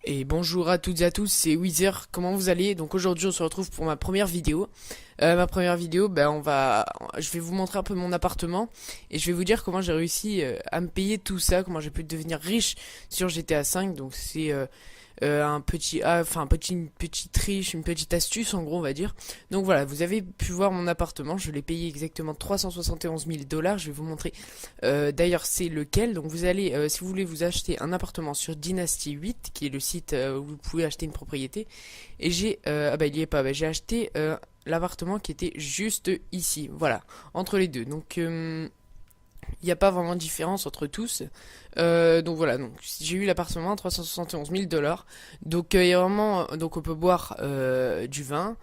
Et bonjour à toutes et à tous, c'est Weezer, comment vous allez? Donc aujourd'hui on se retrouve pour ma première vidéo. Je vais vous montrer un peu mon appartement et je vais vous dire comment j'ai réussi à me payer tout ça, comment j'ai pu devenir riche sur GTA V. Donc c'est une petite triche, une petite astuce en gros on va dire. Donc voilà, vous avez pu voir mon appartement, je l'ai payé exactement 371 000 $. Je vais vous montrer d'ailleurs c'est lequel. Donc vous allez, si vous voulez vous acheter un appartement sur Dynasty 8, qui est le site où vous pouvez acheter une propriété. Et j'ai, il y est pas, j'ai acheté l'appartement qui était juste ici, voilà, entre les deux. Donc il n'y a pas vraiment de différence entre tous. Donc voilà, donc j'ai eu l'appartement à 371 000 $. Donc il y a vraiment, donc on peut boire du vin.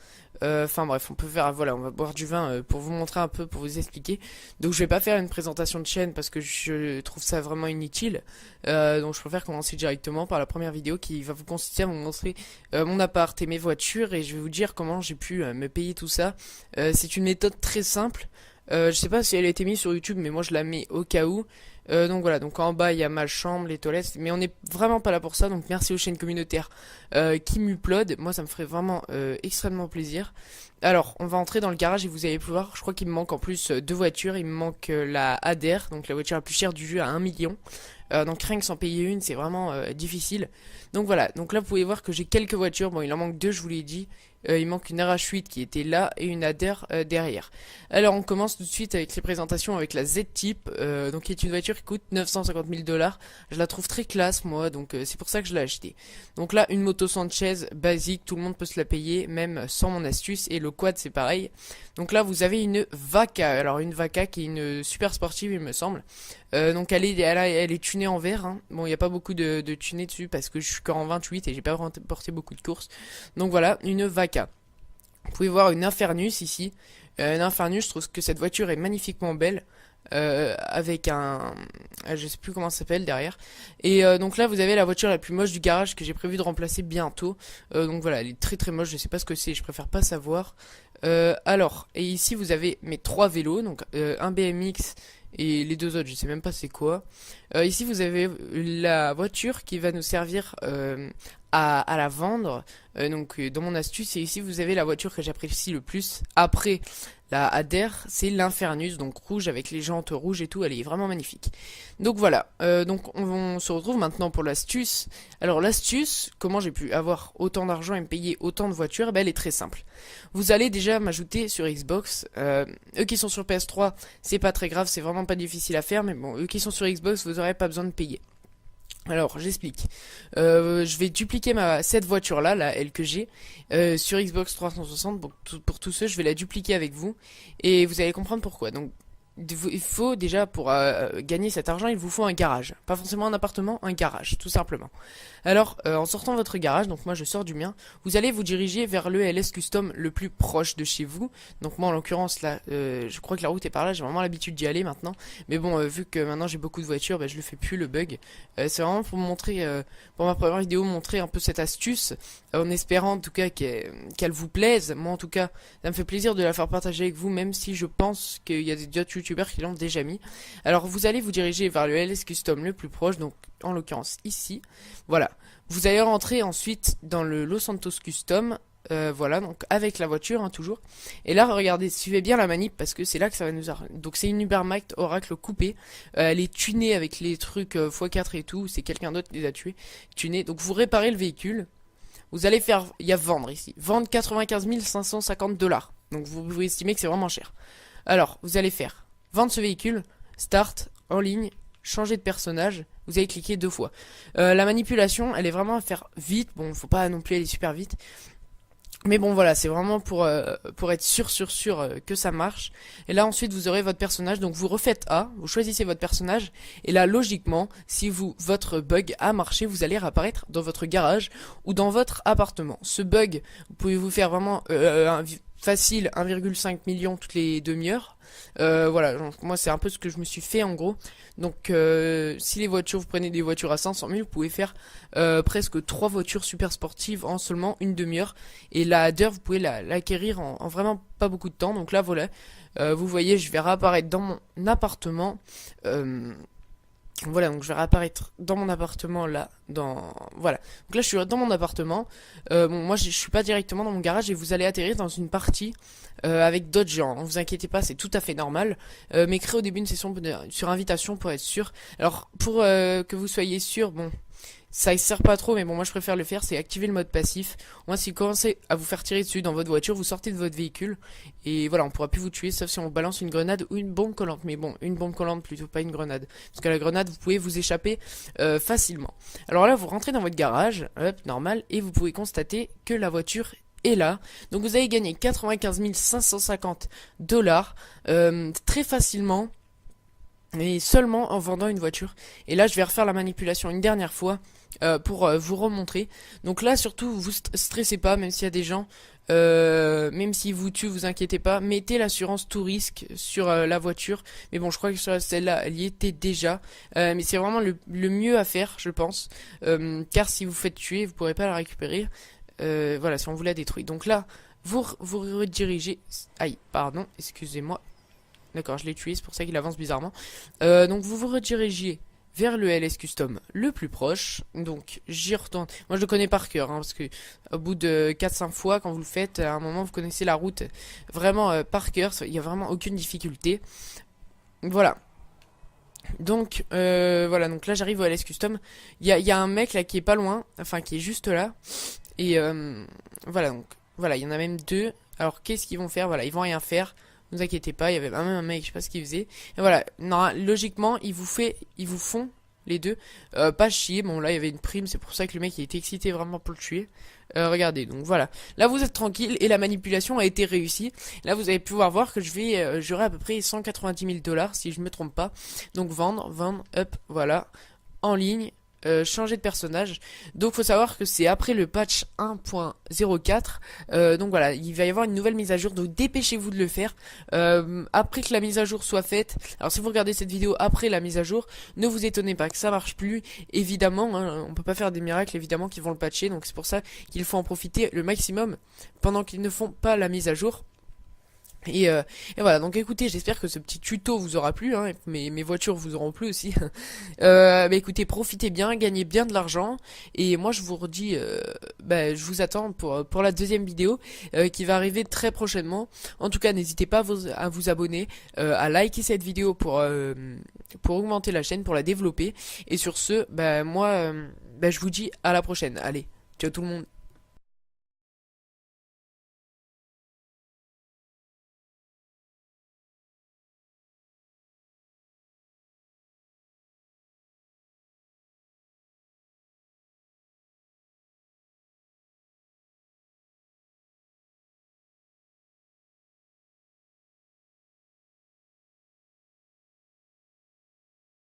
Enfin bref, on peut faire, voilà, on va boire du vin pour vous montrer un peu, pour vous expliquer. Donc je vais pas faire une présentation de chaîne parce que je trouve ça vraiment inutile. Donc je préfère commencer directement par la première vidéo qui va vous consister à vous montrer mon appart et mes voitures, et je vais vous dire comment j'ai pu me payer tout ça. C'est une méthode très simple. Je sais pas si elle a été mise sur YouTube, mais moi je la mets au cas où. Donc voilà, donc en bas il y a ma chambre, les toilettes, mais on n'est vraiment pas là pour ça. Donc merci aux chaînes communautaires qui m'uploadent, moi ça me ferait vraiment extrêmement plaisir. Alors on va entrer dans le garage et vous allez pouvoir, je crois qu'il me manque en plus deux voitures. Il me manque la ADR, donc la voiture la plus chère du jeu, à 1 million. Donc rien que s'en payer une, c'est vraiment difficile. Donc voilà, donc là vous pouvez voir que j'ai quelques voitures. Bon, il en manque deux, je vous l'ai dit. Il manque une RH8 qui était là et une ADR derrière. Alors on commence tout de suite avec les présentations avec la Z-Type, donc qui est une voiture qui coûte 950 000 $. Je la trouve très classe moi, donc c'est pour ça que je l'ai achetée. Donc là une moto Sanchez basique, tout le monde peut se la payer, même sans mon astuce, et le quad c'est pareil. Donc là vous avez une Vaca, alors une Vaca qui est une super sportive il me semble. Donc elle est tunée en vert, hein. Bon il n'y a pas beaucoup de tunés dessus parce que je suis qu'en 28 et j'ai pas porté beaucoup de courses. Donc voilà, une Vaca. Vous pouvez voir une Infernus ici. Une Infernus, je trouve que cette voiture est magnifiquement belle. Avec un... je sais plus comment ça s'appelle derrière. Et donc là vous avez la voiture la plus moche du garage que j'ai prévu de remplacer bientôt. Donc voilà, elle est très très moche, je sais pas ce que c'est, je préfère pas savoir. Alors, et ici vous avez mes trois vélos, donc un BMX et les deux autres, je sais même pas c'est quoi. Ici vous avez la voiture qui va nous servir à la vendre, donc dans mon astuce. Et ici vous avez la voiture que j'apprécie le plus après la ADR, c'est l'Infernus, donc rouge avec les jantes rouges et tout, elle est vraiment magnifique. Donc voilà, donc on se retrouve maintenant pour l'astuce. Alors l'astuce, comment j'ai pu avoir autant d'argent et me payer autant de voitures, elle est très simple. Vous allez déjà m'ajouter sur Xbox, eux qui sont sur PS3, c'est pas très grave, c'est vraiment pas difficile à faire, mais bon, eux qui sont sur Xbox, vous aurez pas besoin de payer. Alors j'explique, je vais dupliquer cette voiture là, elle que j'ai sur Xbox 360. Pour tous ceux, je vais la dupliquer avec vous et vous allez comprendre pourquoi. Donc il faut déjà, pour gagner cet argent, il vous faut un garage, pas forcément un appartement, un garage tout simplement. Alors en sortant votre garage, donc moi je sors du mien, vous allez vous diriger vers le LS Custom le plus proche de chez vous. Donc moi en l'occurrence là, je crois que la route est par là, j'ai vraiment l'habitude d'y aller maintenant. Mais bon, vu que maintenant j'ai beaucoup de voitures, je le fais plus le bug. C'est vraiment pour montrer, pour ma première vidéo, montrer un peu cette astuce, en espérant en tout cas qu'elle vous plaise. Moi en tout cas, ça me fait plaisir de la faire partager avec vous, même si je pense qu'il y a d'autres youtubeurs qui l'ont déjà mis. Alors vous allez vous diriger vers le LS Custom le plus proche, donc en l'occurrence ici. Voilà. Vous allez rentrer ensuite dans le Los Santos Custom. Voilà, donc avec la voiture, hein, toujours. Et là, regardez, suivez bien la manip parce que c'est là que ça va nous arriver. Donc c'est une Ubermax Oracle coupée. Elle est tunée avec les trucs x4 et tout. C'est quelqu'un d'autre qui les a tunés. Donc vous réparez le véhicule. Vous allez faire, il y a vendre ici. Vendre 95 550 $. Donc vous estimez que c'est vraiment cher. Alors, vous allez faire vendre ce véhicule, start, en ligne, changer de personnage. Vous allez cliquer 2 fois. La manipulation, elle est vraiment à faire vite. Bon, faut pas non plus aller super vite. Mais bon voilà, c'est vraiment pour être sûr que ça marche. Et là ensuite vous aurez votre personnage, donc vous refaites A, vous choisissez votre personnage. Et là logiquement, si votre bug a marché, vous allez réapparaître dans votre garage ou dans votre appartement. Ce bug, vous pouvez vous faire vraiment facile 1,5 million toutes les demi-heures. Voilà, donc moi c'est un peu ce que je me suis fait en gros. Donc si les voitures, vous prenez des voitures à 500 000, vous pouvez faire presque 3 voitures super sportives en seulement une demi-heure. Et la Hadder, vous pouvez l'acquérir en vraiment pas beaucoup de temps. Donc là voilà, vous voyez, je vais réapparaître dans mon appartement. Voilà, donc je vais réapparaître dans mon appartement là, voilà. Donc là je suis dans mon appartement. Bon, moi je suis pas directement dans mon garage et vous allez atterrir dans une partie avec d'autres gens. Ne vous inquiétez pas, c'est tout à fait normal. Mais créez au début une session sur invitation pour être sûr. Alors pour que vous soyez sûr, bon, ça ne sert pas trop, mais bon, moi je préfère le faire, c'est activer le mode passif. Moi, si vous commencez à vous faire tirer dessus dans votre voiture, vous sortez de votre véhicule, et voilà, on pourra plus vous tuer, sauf si on balance une grenade ou une bombe collante. Mais bon, une bombe collante plutôt, pas une grenade. Parce que la grenade, vous pouvez vous échapper facilement. Alors là, vous rentrez dans votre garage, hop, normal, et vous pouvez constater que la voiture est là. Donc vous avez gagné 95 550 dollars très facilement. Et seulement en vendant une voiture. Et là je vais refaire la manipulation une dernière fois pour vous remontrer. Donc là surtout vous stressez pas, même s'il y a des gens, même s'ils vous tuent, vous inquiétez pas. Mettez l'assurance tout risque sur la voiture. Mais bon, je crois que sur celle-là elle y était déjà. Mais c'est vraiment le mieux à faire, je pense. Car si vous faites tuer, vous pourrez pas la récupérer. Voilà, si on vous la détruit. Donc là vous redirigez. Aïe, pardon, excusez-moi. D'accord, je l'ai tué, c'est pour ça qu'il avance bizarrement. Donc vous vous redirigez vers le LS Custom le plus proche. Donc j'y retourne. Moi je le connais par cœur, hein, parce que au bout de 4-5 fois, quand vous le faites, à un moment vous connaissez la route vraiment par cœur. Il n'y a vraiment aucune difficulté. Voilà. Donc voilà, donc là j'arrive au LS Custom. Il y a un mec là qui est pas loin, enfin qui est juste là. Et voilà, donc voilà, il y en a même deux. Alors qu'est-ce qu'ils vont faire? Voilà, ils vont rien faire. Ne vous inquiétez pas, il y avait même un mec, je sais pas ce qu'il faisait. Et voilà, non, logiquement, ils vous font les deux pas chier. Bon, là, il y avait une prime, c'est pour ça que le mec il était excité vraiment pour le tuer. Regardez, donc voilà. Là, vous êtes tranquille et la manipulation a été réussie. Là, vous allez pouvoir voir que j'aurai à peu près 190 000 dollars si je me trompe pas. Donc vendre, hop, voilà, en ligne. Changer de personnage. Donc faut savoir que c'est après le patch 1.04. Donc voilà, il va y avoir une nouvelle mise à jour. Donc dépêchez-vous de le faire. Après que la mise à jour soit faite. Alors si vous regardez cette vidéo après la mise à jour, ne vous étonnez pas que ça marche plus. Évidemment, hein, on peut pas faire des miracles évidemment qu'ils vont le patcher. Donc c'est pour ça qu'il faut en profiter le maximum pendant qu'ils ne font pas la mise à jour. Et voilà, donc écoutez, j'espère que ce petit tuto vous aura plu, hein, mes voitures vous auront plu aussi. Bah écoutez, profitez bien, gagnez bien de l'argent, et moi je vous redis, je vous attends pour la deuxième vidéo qui va arriver très prochainement. En tout cas, n'hésitez pas à vous abonner, à liker cette vidéo pour augmenter la chaîne, pour la développer. Et sur ce, moi, je vous dis à la prochaine. Allez, ciao tout le monde.